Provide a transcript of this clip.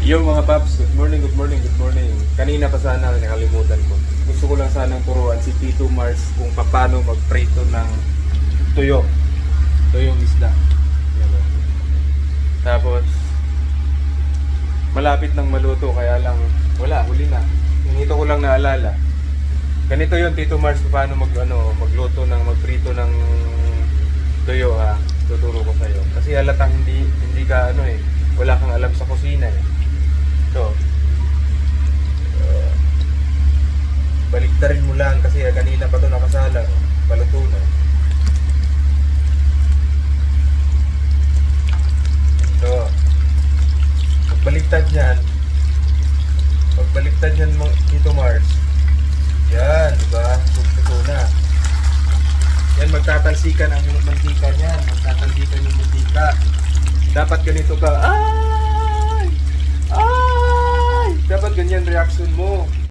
Yo mga paps, good morning, good morning, good morning. Kanina pa sana nakalimutan ko. Gusto ko lang sanang turuan si Tito Mars kung paano magprito ng tuyo. Tuyong isda. Yan o. Tapos, malapit nang maluto kaya lang wala, huli na. Nito ko lang naalala. Ganito yun Tito Mars paano magluto ng magprito ng tuyo ha. Tuturo ko sa'yo. Kasi halatang hindi ka wala kang alam sa kusina eh. So, baliktarin mo lang kasi kanina pa ito nakasala. Paluto na. So, pagbaliktad niyan Tito Mars. Yan, diba? Tuto na. Yan, magtatalsikan ang mantika niyan. Magtatalsikan yung mantika. Dapat ganito ka. Dapat ganyan reaction mo.